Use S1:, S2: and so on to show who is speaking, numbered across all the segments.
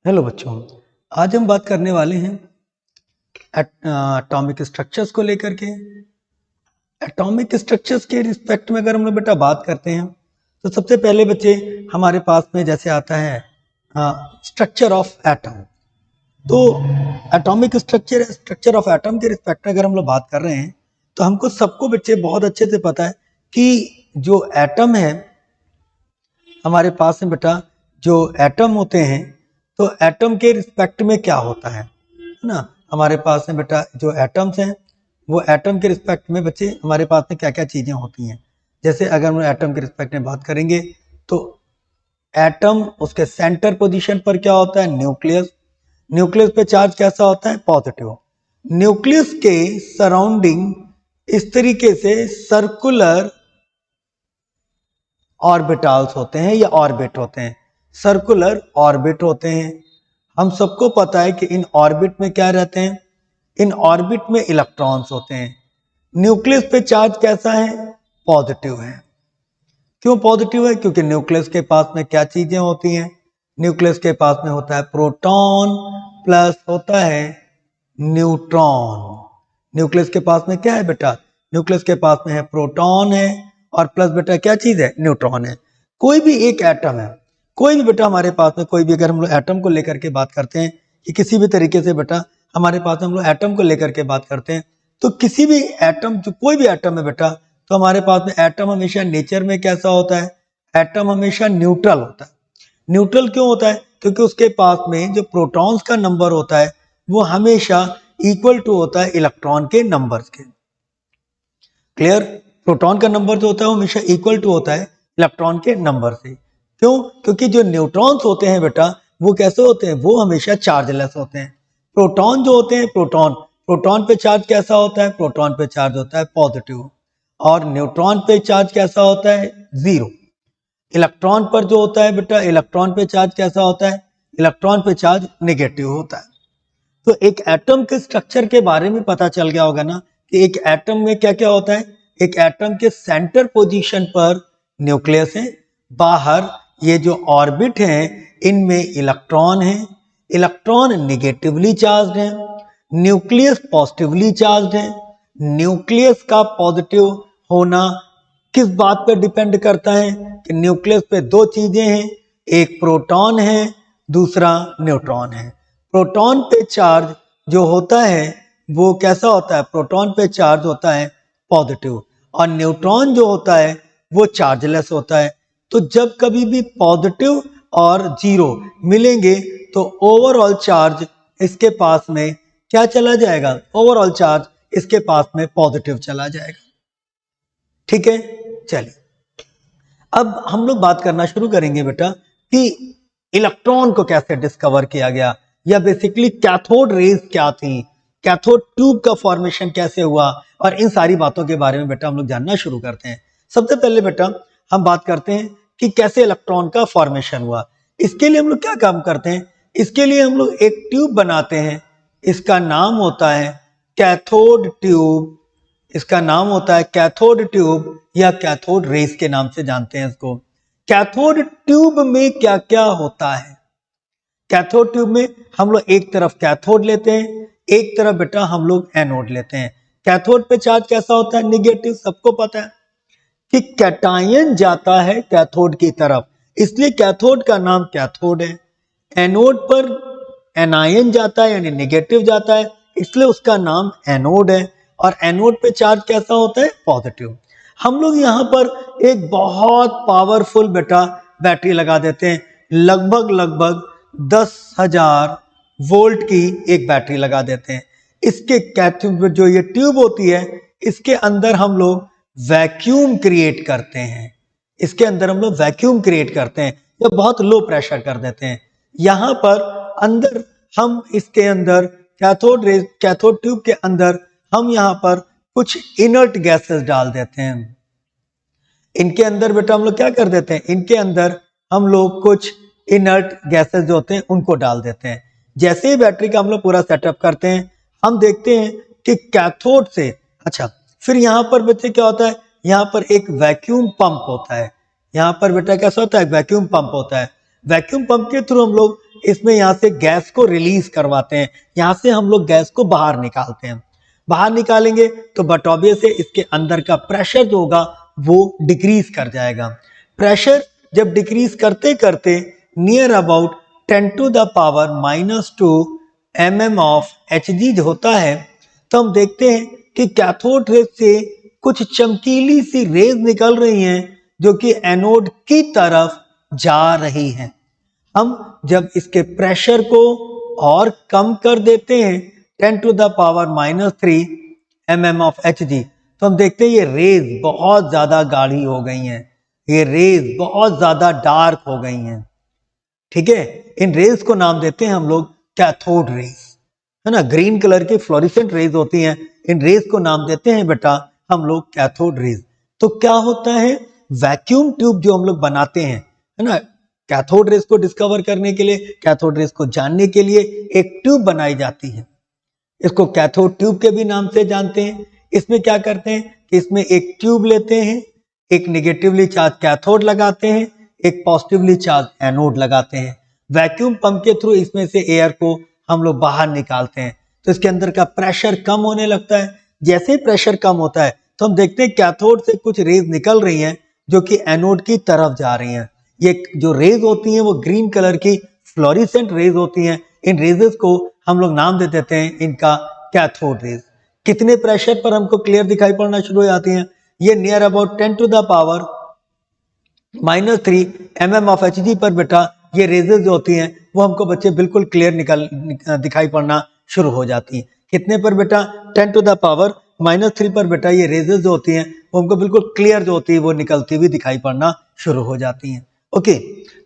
S1: Hello बच्चों, आज हम बात करने वाले हैं एटॉमिक स्ट्रक्चर्स को लेकर के। एटॉमिक स्ट्रक्चर्स के रिस्पेक्ट में अगर हम लोग बेटा बात करते हैं तो सबसे पहले बच्चे हमारे पास में जैसे आता है स्ट्रक्चर ऑफ एटम। तो एटॉमिक स्ट्रक्चर ऑफ एटम के रिस्पेक्ट में अगर हम लोग बात कर रहे हैं तो हमको सबको बच्चे बहुत अच्छे से पता है कि जो एटम है हमारे पास में बेटा, जो एटम होते हैं तो एटम के रिस्पेक्ट में क्या होता है ना। हमारे पास में बेटा जो एटम्स हैं वो एटम के रिस्पेक्ट में बच्चे हमारे पास में क्या क्या चीजें होती हैं। जैसे अगर हम एटम के रिस्पेक्ट में बात करेंगे तो एटम उसके सेंटर पोजीशन पर क्या होता है, न्यूक्लियस। न्यूक्लियस पे चार्ज कैसा होता है, पॉजिटिव। न्यूक्लियस के सराउंडिंग इस तरीके से सर्कुलर ऑर्बिटल्स होते हैं या ऑर्बिट होते हैं, सर्कुलर ऑर्बिट होते हैं। हम सबको पता है कि इन ऑर्बिट में क्या रहते हैं, इन ऑर्बिट में इलेक्ट्रॉन्स होते हैं। न्यूक्लियस पे चार्ज कैसा है, पॉजिटिव है। क्यों पॉजिटिव है, क्योंकि न्यूक्लियस के पास में क्या चीजें होती हैं, न्यूक्लियस के पास में होता है प्रोटॉन प्लस होता है न्यूट्रॉन। न्यूक्लियस के पास में क्या है बेटा, न्यूक्लियस के पास में है प्रोटॉन है और प्लस बेटा क्या चीज है, न्यूट्रॉन है। कोई भी एक एटम है, कोई भी बेटा हमारे पास में कोई भी, अगर हम लोग एटम को लेकर के बात करते हैं कि किसी भी तरीके से बेटा हमारे पास हम लोग एटम को लेकर के बात करते हैं तो किसी भी एटम, जो कोई भी एटम है बेटा, तो हमारे पास में एटम हमेशा नेचर में कैसा होता है, एटम हमेशा न्यूट्रल होता है। न्यूट्रल क्यों होता है, क्योंकि उसके पास में जो प्रोटॉन्स का नंबर होता है वो हमेशा इक्वल टू होता है इलेक्ट्रॉन के नंबर्स के। क्लियर, प्रोटॉन का नंबर जो होता है वो हमेशा इक्वल टू होता है इलेक्ट्रॉन के नंबर से। क्यों, क्योंकि जो न्यूट्रॉन्स होते हैं बेटा वो कैसे होते हैं, वो हमेशा चार्जलेस होते हैं। प्रोटॉन जो होते हैं, प्रोटॉन पे चार्ज कैसा होता है, प्रोटॉन पे चार्ज होता है पॉजिटिव, और न्यूट्रॉन पे चार्ज कैसा होता है, जीरो। इलेक्ट्रॉन पर जो होता है बेटा, इलेक्ट्रॉन पे चार्ज कैसा होता है, इलेक्ट्रॉन पे चार्ज नेगेटिव होता है। तो एक एटम के स्ट्रक्चर के बारे में पता चल गया होगा ना कि एक एटम में क्या क्या होता है। एक एटम के सेंटर पोजीशन पर न्यूक्लियस है, बाहर ये जो ऑर्बिट हैं इनमें इलेक्ट्रॉन है, इलेक्ट्रॉन नेगेटिवली चार्ज्ड है, न्यूक्लियस पॉजिटिवली चार्ज्ड है। न्यूक्लियस का पॉजिटिव होना किस बात पर डिपेंड करता है कि न्यूक्लियस पे दो चीजें हैं, एक प्रोटॉन है, दूसरा न्यूट्रॉन है। प्रोटॉन पे चार्ज जो होता है वो कैसा होता है, प्रोटॉन पे चार्ज होता है पॉजिटिव, और न्यूट्रॉन जो होता है वो चार्जलेस होता है। तो जब कभी भी पॉजिटिव और जीरो मिलेंगे तो ओवरऑल चार्ज इसके पास में क्या चला जाएगा, ओवरऑल चार्ज इसके पास में पॉजिटिव चला जाएगा। ठीक है, चलिए अब हम लोग बात करना शुरू करेंगे बेटा कि इलेक्ट्रॉन को कैसे डिस्कवर किया गया, या बेसिकली कैथोड रेज क्या थी, कैथोड ट्यूब का फॉर्मेशन कैसे हुआ, और इन सारी बातों के बारे में बेटा हम लोग जानना शुरू करते हैं। सबसे पहले बेटा हम बात करते हैं कि कैसे इलेक्ट्रॉन का फॉर्मेशन हुआ। इसके लिए हम लोग क्या काम करते हैं, इसके लिए हम लोग एक ट्यूब बनाते हैं, इसका नाम होता है कैथोड ट्यूब। इसका नाम होता है कैथोड ट्यूब या कैथोड रेस के नाम से जानते हैं इसको। कैथोड ट्यूब में क्या क्या होता है, कैथोड ट्यूब में हम लोग एक तरफ कैथोड लेते हैं, एक तरफ बेटा हम लोग एनोड लेते हैं। कैथोड पे चार्ज कैसा होता है, निगेटिव। सबको पता है कि कैटायन जाता है कैथोड की तरफ, इसलिए कैथोड का नाम कैथोड है। एनोड पर एनायन जाता है यानी नेगेटिव जाता है, इसलिए उसका नाम एनोड है। और एनोड पे चार्ज कैसा होता है, पॉजिटिव। हम लोग यहाँ पर एक बहुत पावरफुल बेटा बैटरी लगा देते हैं, लगभग 10,000 वोल्ट की एक बैटरी लगा देते हैं। इसके कैथोड जो ये ट्यूब होती है इसके अंदर हम लोग वैक्यूम क्रिएट करते हैं, इसके अंदर हम लोग वैक्यूम क्रिएट करते हैं या बहुत लो प्रेशर कर देते हैं। यहाँ पर अंदर हम इसके अंदर कैथोड ट्यूब के अंदर हम यहाँ पर कुछ इनर्ट गैसेस डाल देते हैं। इनके अंदर बेटा हम लोग क्या कर देते हैं, इनके अंदर हम लोग कुछ इनर्ट गैसेस जो होते हैं उनको डाल देते हैं। जैसे ही बैटरी का हम लोग पूरा सेटअप करते हैं हम देखते हैं कि कैथोड से, अच्छा फिर यहाँ पर बच्चे क्या होता है, यहाँ पर एक वैक्यूम पंप होता है। यहाँ पर बेटा कैसा होता है, वैक्यूम पंप होता है। वैक्यूम पंप के थ्रू हम लोग इसमें यहाँ से गैस को रिलीज करवाते हैं, यहाँ से हम लोग गैस को बाहर निकालते हैं। बाहर निकालेंगे तो बट ऑब्वियस है इसके अंदर का प्रेशर जो होगा वो डिक्रीज कर जाएगा। प्रेशर जब डिक्रीज करते करते near about 10 to the power -2 mm of Hg होता है, तो हम देखते हैं कि कैथोड रेज से कुछ चमकीली सी रेज निकल रही हैं जो कि एनोड की तरफ जा रही हैं। हम जब इसके प्रेशर को और कम कर देते हैं 10 to the power -3 mm of Hg, तो हम देखते हैं ये रेज बहुत ज्यादा गाढ़ी हो गई हैं, ये रेज बहुत ज्यादा डार्क हो गई हैं। ठीक है, इन रेज को नाम देते हैं हम लोग कैथोड रेज, है ना। ग्रीन कलर की फ्लोरिसेंट रेज होती हैं, इन रेज को नाम देते हैं बेटा हम लोग कैथोड रेज। तो क्या होता है, वैक्यूम ट्यूब जो हम लोग बनाते हैं, है ना, कैथोड रेज को डिस्कवर करने के लिए, कैथोड रेज को जानने के लिए एक ट्यूब बनाई जाती है। इसको कैथोड ट्यूब के भी नाम से जानते हैं। इसमें क्या करते हैं कि इसमें एक ट्यूब लेते हैं, एक निगेटिवली चार्ज कैथोड लगाते हैं, एक पॉजिटिवली चार्ज एनोड लगाते हैं। वैक्यूम पंप के थ्रू इसमें से एयर को हम लोग बाहर निकालते हैं, तो इसके अंदर का प्रेशर कम होने लगता है। जैसे ही प्रेशर कम होता है तो हम देखते हैं कैथोड से कुछ रेज निकल रही हैं जो कि एनोड की तरफ जा रही हैं। ये जो रेज होती हैं वो ग्रीन कलर की फ्लोरिसेंट रेज होती हैं। इन रेजेस को हम लोग नाम दे देते हैं इनका कैथोड रेज। कितने प्रेशर पर हमको क्लियर दिखाई पड़ना शुरू हो जाती हैं, ये near about 10 to the power -3 mm of Hg पर बेटा ये रेजेस जो होती हैं वो हमको बच्चे बिल्कुल क्लियर दिखाई पड़ना शुरू हो जाती हैं। कितने पर बेटा, 10 to the power -3 पर बेटा ये रेजेस जो होती हैं वो हमको बिल्कुल क्लियर जो होती है वो निकलती हुई दिखाई पड़ना शुरू हो जाती हैं। ओके,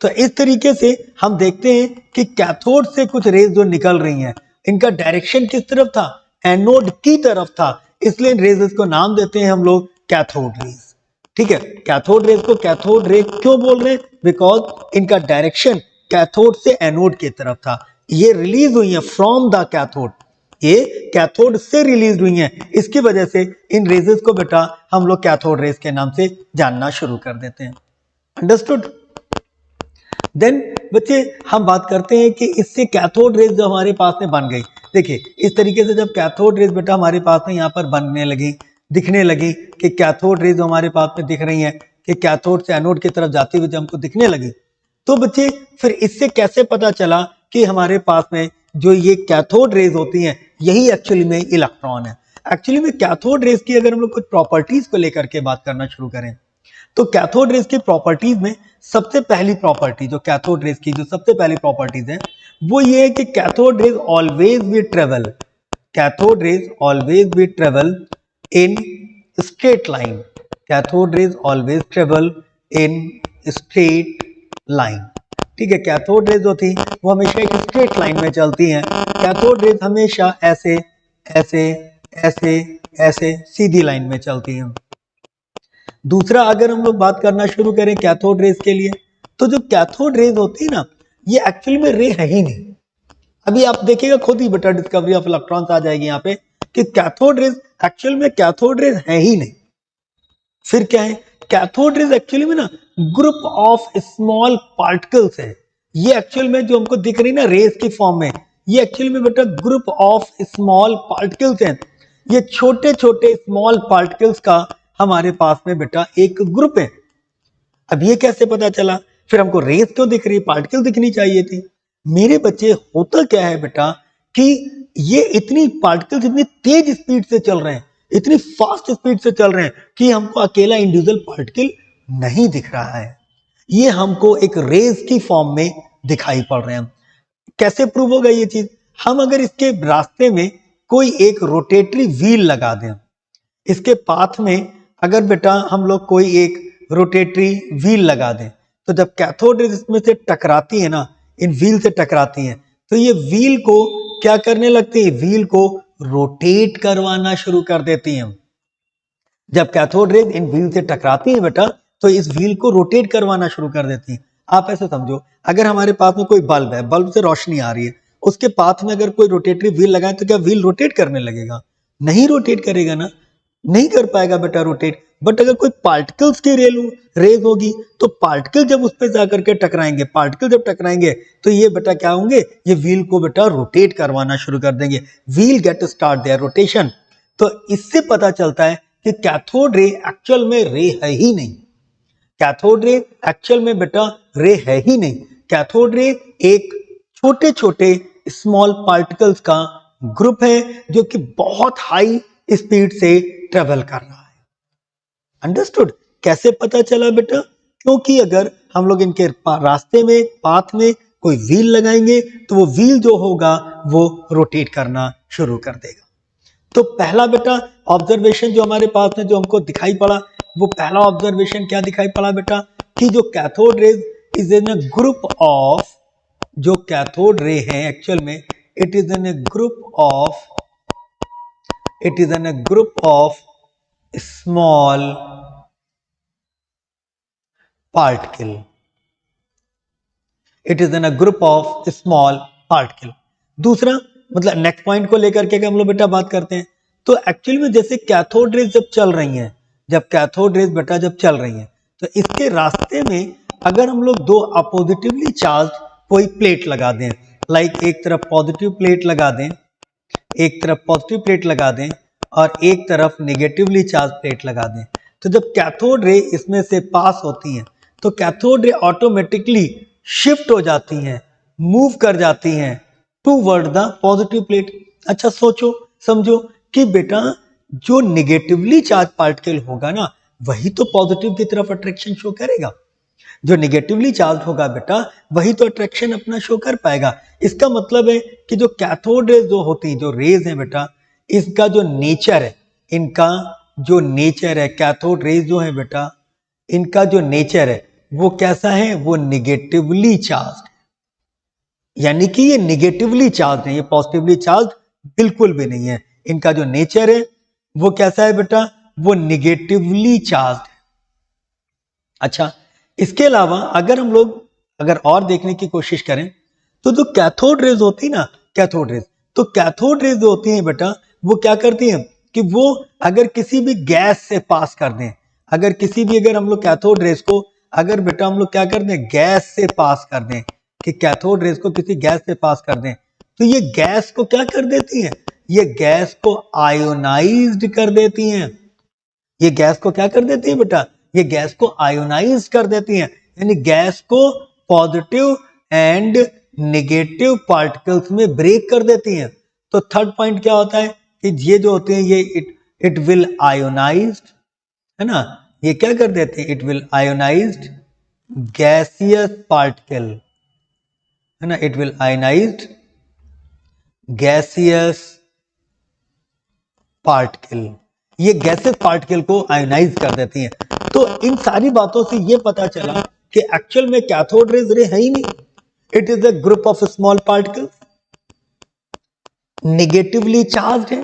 S1: तो इस तरीके से हम देखते हैं कि कैथोड से कुछ रेज जो निकल रही हैं, इनका डायरेक्शन किस तरफ था, एनोड की तरफ था, इसलिए इन रेजेस को नाम देते हैं हम लोग कैथोड रेज। ठीक है, कैथोड रेज को कैथोड रे क्यों बोल रहे हैं, बिकॉज इनका डायरेक्शन कैथोड से एनोड की तरफ था। ये रिलीज हुई है फ्रॉम द कैथोड, ये कैथोड से रिलीज हुई है, इसकी वजह से इन रेजेस को बेटा हम लोग कैथोड रेज के नाम से जानना शुरू कर देते हैं। अंडरस्टूड। देन बच्चे हम बात करते हैं कि इससे कैथोड रेज जो हमारे पास में बन गई, देखिए इस तरीके से जब कैथोड रेज बेटा हमारे पास में यहाँ पर बनने लगी, दिखने लगी कि कैथोड रेज हमारे पास में दिख रही हैं कि कैथोड से एनोड की तरफ जाती हुई जब हमको दिखने लगी, तो बच्चे फिर इससे कैसे पता चला कि हमारे पास में जो ये कैथोड रेज होती हैं यही एक्चुअली में इलेक्ट्रॉन है। एक्चुअली में कैथोड रेज की अगर हम लोग कुछ प्रॉपर्टीज को लेकर के बात करना शुरू करें तो कैथोड रेज की प्रॉपर्टीज में सबसे पहली प्रॉपर्टी जो कैथोड रेज की जो सबसे पहली प्रॉपर्टीज है वो ये है कि cathode rays always we travel, cathode rays always we travel in straight line, cathode rays always travel in straight line. ठीक है, कैथोड रेज जो थी वो हमेशा एक स्ट्रेट लाइन में चलती हैं, कैथोड रेज हमेशा ऐसे ऐसे ऐसे ऐसे सीधी लाइन में चलती हैं। दूसरा अगर हम लोग बात करना शुरू करें कैथोड रेज के लिए, तो जो कैथोड रेज होती है ना ये एक्चुअली में रे है ही नहीं। अभी आप देखिएगा खुद ही बेटा डिस्कवरी ऑफ इलेक्ट्रॉन्स आ जाएगी यहाँ पे कि कैथोड रेज एक्चुअल में कैथोड रेज है ही नहीं। फिर क्या है, कैथोड रेज एक्चुअली में ना ग्रुप ऑफ स्मॉल पार्टिकल्स है। ये एक्चुअल में जो हमको दिख रही ना रेज की फॉर्म में, ये एक्चुअली में बेटा ग्रुप ऑफ स्मॉल पार्टिकल्स हैं। ये छोटे छोटे स्मॉल पार्टिकल्स का हमारे पास में बेटा एक ग्रुप है। अब ये कैसे पता चला, फिर हमको रेज क्यों दिख रही है, पार्टिकल दिखनी चाहिए थी। मेरे बच्चे होता क्या है बेटा कि ये इतनी पार्टिकल्स इतनी तेज स्पीड से चल रहे हैं, इतनी फास्ट स्पीड से चल रहे हैं कि हमको अकेला इंडिविजुअल पार्टिकल नहीं दिख रहा है, ये हमको एक रेज की फॉर्म में दिखाई पड़ रहे हैं। कैसे प्रूव होगा ये चीज, हम अगर इसके रास्ते में कोई एक रोटेटरी व्हील लगा दें, इसके पाथ में अगर बेटा हम लोग कोई एक रोटेटरी व्हील लगा दें, तो जब कैथोड रेज इसमें से टकराती है ना, इन व्हील से टकराती हैं, तो ये व्हील को क्या करने लगती है, व्हील को रोटेट करवाना शुरू कर देती हैं। जब कैथोड रेज इन व्हील से टकराती है बेटा तो इस व्हील को रोटेट करवाना शुरू कर देती है। आप ऐसे समझो अगर हमारे पास में कोई बल्ब है, बल्ब से रोशनी आ रही है, उसके पाथ में अगर कोई रोटेटरी व्हील लगाए तो क्या व्हील रोटेट करने लगेगा, नहीं रोटेट करेगा ना, नहीं कर पाएगा बेटा रोटेट। बट अगर कोई पार्टिकल्स की रेज होगी तो पार्टिकल जब उस पर जाकर के टकराएंगे, पार्टिकल जब टकराएंगे तो ये बेटा क्या होंगे, ये व्हील को बेटा रोटेट करवाना शुरू कर देंगे, wheel get start their rotation. तो इससे पता चलता है कि कैथोड रे एक्चुअल में रे है ही नहीं, कैथोड रे एक्चुअल में बेटा रे है ही नहीं। कैथोड रे एक छोटे छोटे स्मॉल पार्टिकल्स का ग्रुप है जो कि बहुत हाई स्पीड से ट्रेवल कर रहा है। अंडरस्टूड? कैसे पता चला बेटा? क्योंकि अगर हम लोग इनके रास्ते में, पाथ में कोई व्हील लगाएंगे तो वो व्हील जो होगा वो रोटेट करना शुरू कर देगा। तो पहला बेटा ऑब्जर्वेशन जो हमारे पास में जो हमको दिखाई पड़ा, वो पहला ऑब्जर्वेशन क्या दिखाई पड़ा बेटा, कि जो cathode rays is in a group of, जो कैथोड रे है एक्चुअल में it is in a group of small particle, it is in a group of small particle. दूसरा मतलब नेक्स्ट पॉइंट को लेकर के हम लोग बेटा बात करते हैं, तो एक्चुअली में जैसे कैथोड रेज जब चल रही हैं, जब कैथोड रेज बेटा जब चल रही हैं तो इसके रास्ते में अगर हम लोग दो अपोजिटिवली चार्ज कोई प्लेट लगा दें, लाइक एक तरफ पॉजिटिव प्लेट लगा दें, एक तरफ पॉजिटिव प्लेट लगा दें और एक तरफ नेगेटिवली चार्ज प्लेट लगा दें, तो जब कैथोड रे इसमें से पास होती हैं तो कैथोड रे ऑटोमेटिकली शिफ्ट हो जाती हैं, मूव कर जाती हैं टूवर्ड द पॉजिटिव प्लेट। अच्छा सोचो समझो कि बेटा जो नेगेटिवली चार्ज पार्टिकल होगा ना वही तो पॉजिटिव की तरफ अट्रैक्शन शो करेगा, जो नेगेटिवली चार्ज होगा बेटा वही तो अट्रैक्शन अपना शो कर पाएगा। इसका मतलब है कि जो कैथोड रेज जो होती है, जो रेज है बेटा, इसका जो नेचर है, इनका जो नेचर है, कैथोड रेज जो है बेटा इनका जो नेचर है वो कैसा है, वो नेगेटिवली चार्ज, यानी कि ये नेगेटिवली चार्ज नहीं, ये पॉजिटिवली चार्ज बिल्कुल भी नहीं है। इनका जो नेचर है वो कैसा है बेटा, वो नेगेटिवली चार्ज है। अच्छा इसके अलावा अगर हम लोग अगर और देखने की कोशिश करें तो जो कैथोड रेज होती है ना, कैथोड रेज, तो कैथोड रेज जो होती है बेटा वो क्या करती है कि वो अगर किसी भी गैस से पास कर दें, अगर किसी भी अगर हम लोग कैथोड रेज को अगर बेटा हम लोग क्या कर दें, गैस से पास कर दें, कि कैथोड रेज को किसी गैस से पास कर दें तो ये गैस को क्या कर देती है, ये गैस को आयोनाइज्ड कर देती हैं। ये गैस को क्या कर देती है बेटा, ये गैस को आयोनाइज कर देती हैं, यानी गैस को पॉजिटिव एंड नेगेटिव पार्टिकल्स में ब्रेक कर देती हैं। तो थर्ड पॉइंट क्या होता है कि ये जो होते हैं ये इट विल आयोनाइज्ड, है ना, ये क्या कर देते हैं, it will ionised gaseous particle, है ना, it will ionised gaseous particle, ये गैसेस पार्टिकल को आयोनाइज कर देती हैं। तो इन सारी बातों से ये पता चला कि एक्चुअल में कैथोड रेज रे है ही नहीं, it is a group of small particles, negatively charge है,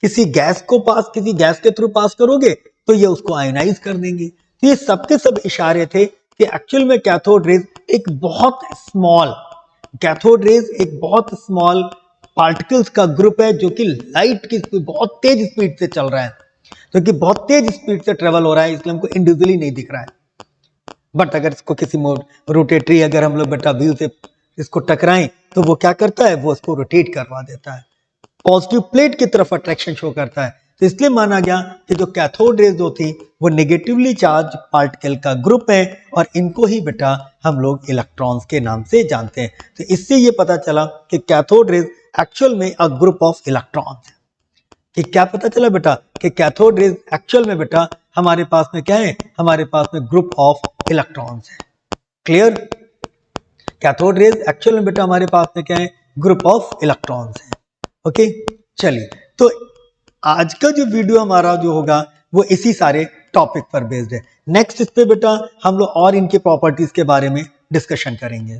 S1: किसी गैस को पास, किसी गैस के थ्रू पास करोगे तो ये उसको आयोनाइज कर देंगे। तो ये सबके सब इशारे थे कि एक्चुअल में कैथोड रेज एक बहुत स्मॉल, कैथोड रेज एक बहुत स्मॉल पार्टिकल्स का ग्रुप है जो कि लाइट की स्पीड, बहुत तेज स्पीड से चल रहा है, जो कि बहुत तेज स्पीड से ट्रेवल हो रहा है, इसलिए हमको इंडिविजुअली नहीं दिख रहा है। बट अगर इसको किसी रोटेटरी अगर हम लोग बेटा व्हील से इसको टकराएं तो वो क्या करता है, वो उसको रोटेट करवा देता है, पॉजिटिव प्लेट की तरफ अट्रैक्शन शो करता है। तो इसलिए माना गया कि जो कैथोड रेज जो थी वो नेगेटिवली चार्ज पार्टिकल का ग्रुप है और इनको ही बेटा हम लोग इलेक्ट्रॉन्स के नाम से जानते हैं। तो इससे ये पता चला कि कैथोड रेज एक्चुअल में अ ग्रुप ऑफ इलेक्ट्रॉन्स है। कि क्या पता चला बेटा कि कैथोड रेज एक्चुअल में बेटा हमारे पास में क्या है, हमारे पास में ग्रुप ऑफ इलेक्ट्रॉन्स है। क्लियर? कैथोड रेज एक्चुअल में बेटा हमारे पास में क्या है, ग्रुप ऑफ इलेक्ट्रॉन्स है। ओके चलिए, तो आज का जो वीडियो हमारा जो होगा वो इसी सारे टॉपिक पर बेस्ड है। नेक्स्ट इस पे बेटा हम लोग और इनके प्रॉपर्टीज के बारे में डिस्कशन करेंगे।